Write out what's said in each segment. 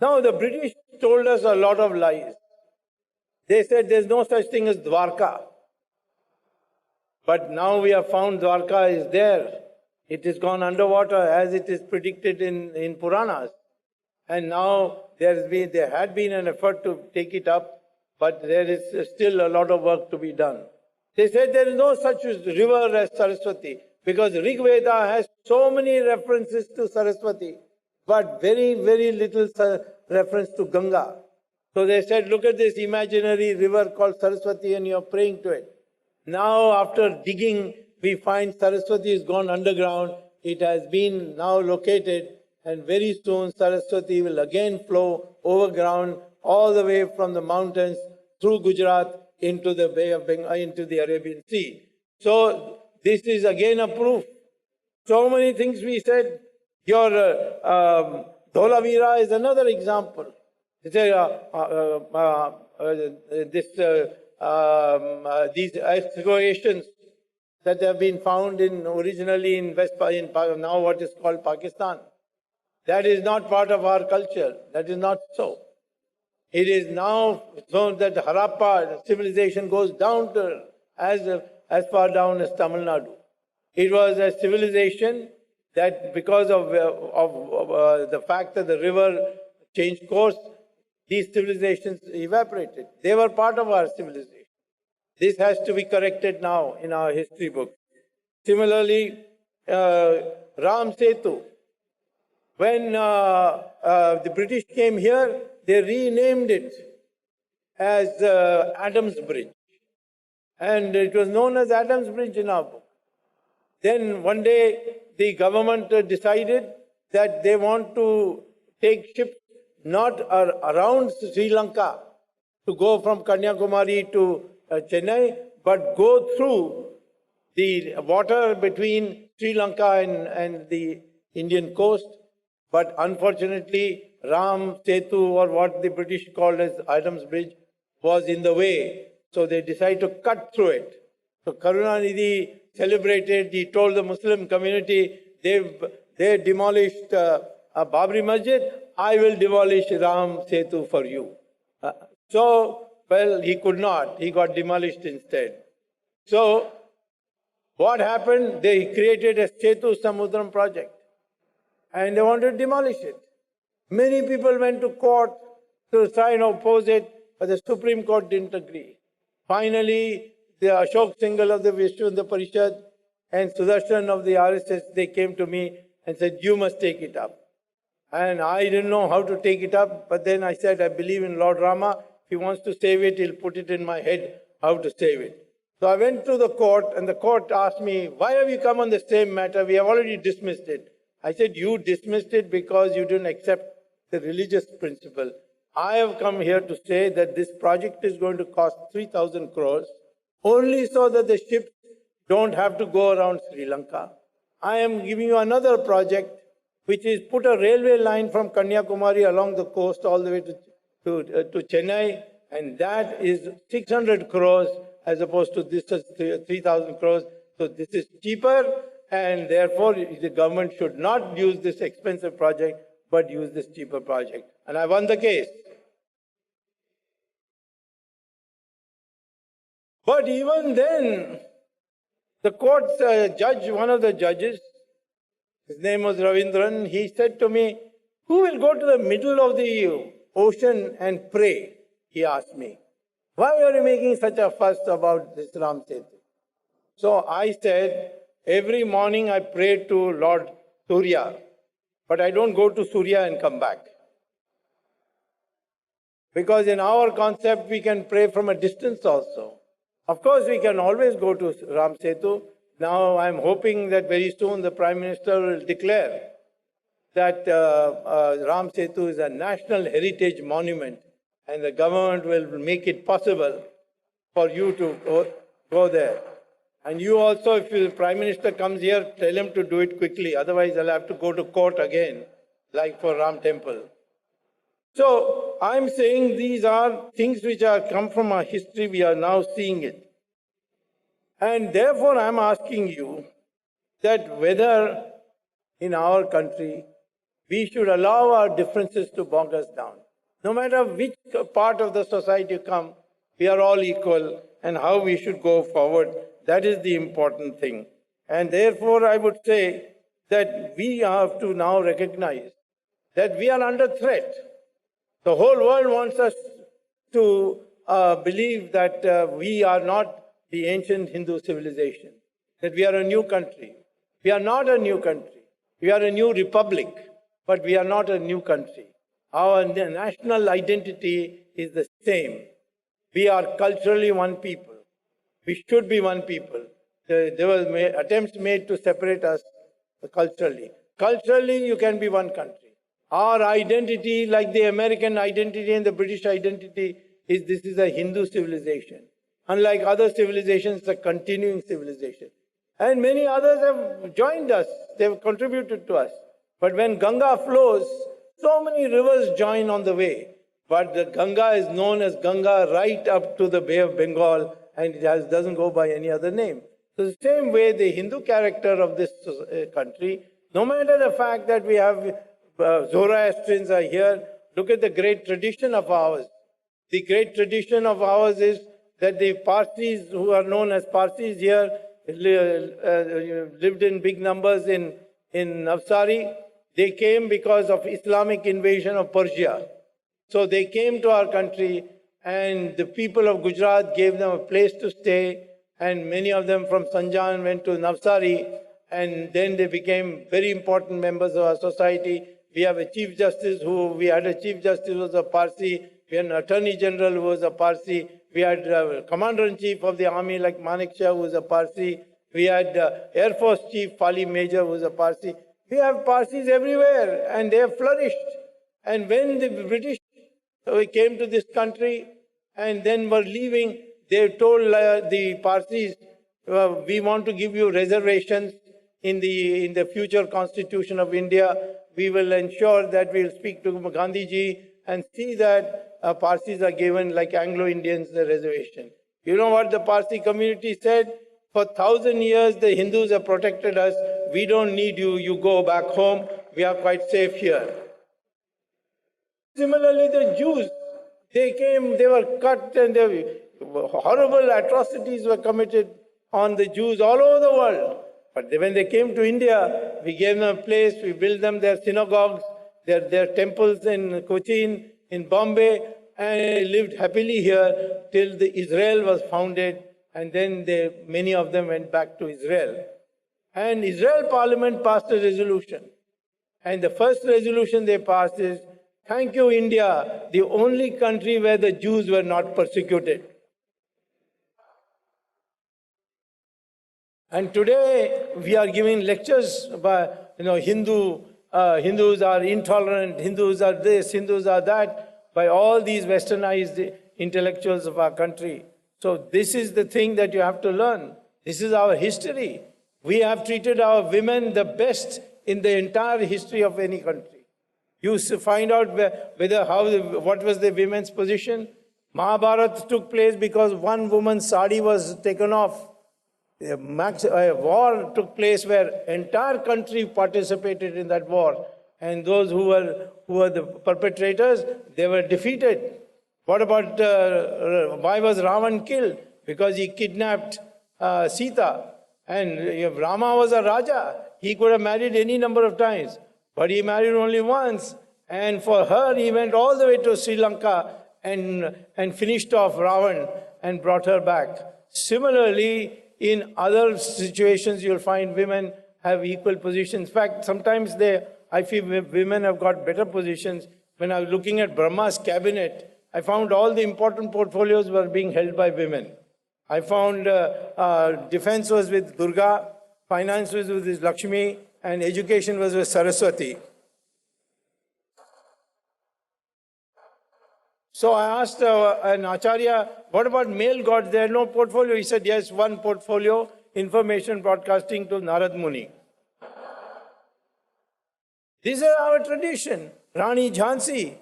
Now, the British told us a lot of lies. They said there's no such thing as Dwarka. But now we have found Dwarka is there. It has gone underwater as it is predicted in Puranas. And now there had been an effort to take it up, but there is still a lot of work to be done. They said there is no such river as Saraswati, because Rig Veda has so many references to Saraswati, but very, very little reference to Ganga. So they said, look at this imaginary river called Saraswati and you're praying to it. Now, after digging, we find Saraswati has gone underground. It has been now located, and very soon Saraswati will again flow overground all the way from the mountains through Gujarat into the Bay of Bengal, into the Arabian Sea. So this is again a proof. So many things we said. Your Dholavira is another example. These excavations that have been found originally in now what is called Pakistan. That is not part of our culture. That is not so. It is now so that Harappa civilization goes down to as far down as Tamil Nadu. It was a civilization that because of the fact that the river changed course, these civilizations evaporated. They were part of our civilization. This has to be corrected now in our history book. Similarly, Ram Setu. When the British came here, they renamed it as Adams Bridge. And it was known as Adams Bridge in our book. Then one day, the government decided that they want to take ships not around Sri Lanka to go from Kanyakumari to Chennai, but go through the water between Sri Lanka and the Indian coast. But unfortunately, Ram Setu, or what the British called as Adams Bridge, was in the way. So they decided to cut through it. So Karunanidhi celebrated, he told the Muslim community, they demolished Babri Masjid, I will demolish Ram Setu for you. Well, he could not. He got demolished instead. So, what happened? They created a Setu Samudram project. And they wanted to demolish it. Many people went to court to try and oppose it, but the Supreme Court didn't agree. Finally, the Ashok Singhal of the Vishwanda Parishad and Sudarshan of the RSS, they came to me and said, you must take it up. And I didn't know how to take it up, but then I said, I believe in Lord Rama. If he wants to save it, he'll put it in my head how to save it. So I went to the court, and the court asked me, why have you come on the same matter? We have already dismissed it. I said, you dismissed it because you didn't accept the religious principle. I have come here to say that this project is going to cost 3,000 crores, only so that the ships don't have to go around Sri Lanka. I am giving you another project, which is put a railway line from Kanyakumari along the coast all the way to Chennai, and that is 600 crores as opposed to this 3,000 crores. So this is cheaper, and therefore the government should not use this expensive project, but use this cheaper project. And I won the case. But even then, the court's judge, one of the judges, his name was Ravindran, he said to me, who will go to the middle of the ocean and pray? He asked me. Why are you making such a fuss about this Ram Setu? So I said, every morning I pray to Lord Surya, but I don't go to Surya and come back. Because in our concept, we can pray from a distance also. Of course, we can always go to Ram Setu. Now, I'm hoping that very soon the Prime Minister will declare that Ram Setu is a national heritage monument, and the government will make it possible for you to go there. And you also, if the Prime Minister comes here, tell him to do it quickly. Otherwise, I'll have to go to court again, like for Ram Temple. So, I'm saying these are things which are come from our history. We are now seeing it. And therefore, I'm asking you that whether in our country We should allow our differences to bog us down. No matter which part of the society you come, we are all equal, and how we should go forward, that is the important thing. And therefore, I would say that we have to now recognize that we are under threat. The whole world wants us to believe that we are not the ancient Hindu civilization, that we are a new country. We are not a new country. We are a new republic, but we are not a new country. Our national identity is the same. We are culturally one people. We should be one people. There were attempts made to separate us culturally. Culturally, you can be one country. Our identity, like the American identity and the British identity, is this is a Hindu civilization. Unlike other civilizations, it's a continuing civilization. And many others have joined us. They have contributed to us. But when Ganga flows, so many rivers join on the way. But the Ganga is known as Ganga right up to the Bay of Bengal, and it doesn't go by any other name. So the same way, the Hindu character of this country, no matter the fact that we have Zoroastrians are here, look at the great tradition of ours. The great tradition of ours is that the Parsis, who are known as Parsis here, lived in big numbers in Navsari. They came because of Islamic invasion of Persia. So they came to our country, and the people of Gujarat gave them a place to stay, and many of them from Sanjan went to Navsari, and then they became very important members of our society. We have a Chief Justice we had a Chief Justice who was a Parsi, we had an Attorney General who was a Parsi, we had a Commander-in-Chief of the Army like Manik Shah who was a Parsi, we had Air Force Chief Pali Major who was a Parsi. We have Parsis everywhere, and they have flourished. And when the British came to this country and then were leaving, they told the Parsis, we want to give you reservations in the future constitution of India. We will ensure that we will speak to Gandhiji and see that Parsis are given like Anglo-Indians the reservation. You know what the Parsi community said? For 1,000 years the Hindus have protected us. We don't need you. You go back home. We are quite safe here. Similarly, the Jews, they came, they were cut, and horrible atrocities were committed on the Jews all over the world. But when they came to India, we gave them a place, we built them their synagogues, their temples in Cochin, in Bombay, and they lived happily here till Israel was founded, and then many of them went back to Israel. And Israel Parliament passed a resolution. And the first resolution they passed is, thank you, India, the only country where the Jews were not persecuted. And today we are giving lectures about, Hindus are intolerant, Hindus are this, Hindus are that, by all these westernized intellectuals of our country. So this is the thing that you have to learn. This is our history. We have treated our women the best in the entire history of any country. You find out what was the women's position. Mahabharata took place because one woman's sari was taken off. A war took place where entire country participated in that war, and those who were the perpetrators, they were defeated. What about why was Ravan killed? Because he kidnapped Sita, and Rama was a Raja. He could have married any number of times, but he married only once, and for her he went all the way to Sri Lanka and finished off Ravan and brought her back. Similarly, in other situations, you'll find women have equal positions. In fact, sometimes I feel women have got better positions. When I was looking at Brahma's cabinet, I found all the important portfolios were being held by women. I found defense was with Durga, finance was with Lakshmi, and education was with Saraswati. So I asked an Acharya, what about male gods? There are no portfolio. He said, yes, one portfolio, information broadcasting to Narad Muni. This is our tradition. Rani Jhansi.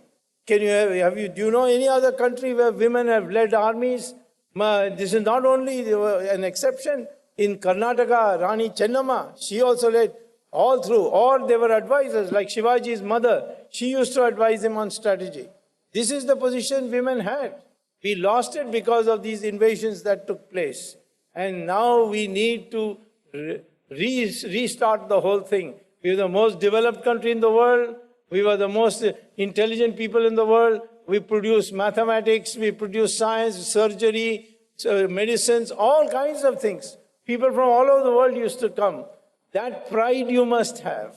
Do you know any other country where women have led armies? This is not only an exception. In Karnataka, Rani Chennamma, she also led all through. Or they were advisors, like Shivaji's mother. She used to advise him on strategy. This is the position women had. We lost it because of these invasions that took place. And now we need to restart the whole thing. We were the most developed country in the world. We were the most intelligent people in the world. We produced mathematics, we produced science, surgery, medicines, all kinds of things. People from all over the world used to come. That pride you must have.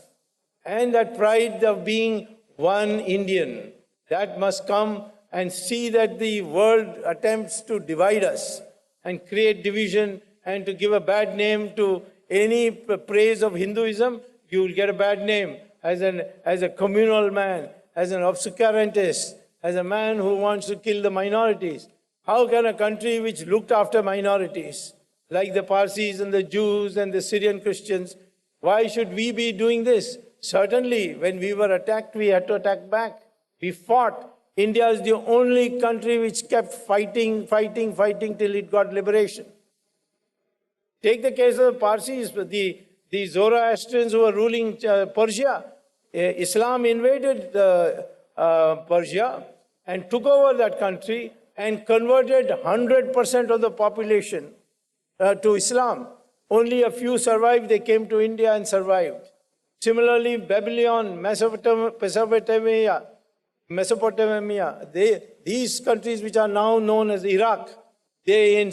And that pride of being one Indian. That must come, and see that the world attempts to divide us and create division and to give a bad name to any praise of Hinduism. You will get a bad name as a communal man, as an obscurantist, as a man who wants to kill the minorities. How can a country which looked after minorities, like the Parsis and the Jews and the Syrian Christians, why should we be doing this? Certainly, when we were attacked, we had to attack back. We fought. India is the only country which kept fighting till it got liberation. Take the case of the Parsis, the Zoroastrians who were ruling Persia. Islam invaded Persia and took over that country and converted 100% of the population to Islam. Only a few survived. They came to India and survived. Similarly, Babylon, Mesopotamia, these countries which are now known as Iraq, they in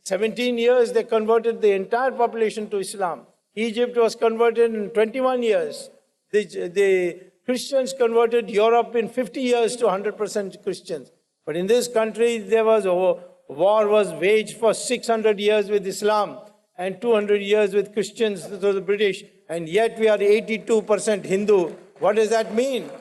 17 years they converted the entire population to Islam. Egypt was converted in 21 years. The Christians converted Europe in 50 years to 100% Christians. But in this country, there was war was waged for 600 years with Islam and 200 years with Christians, so the British, and yet we are 82% Hindu. What does that mean?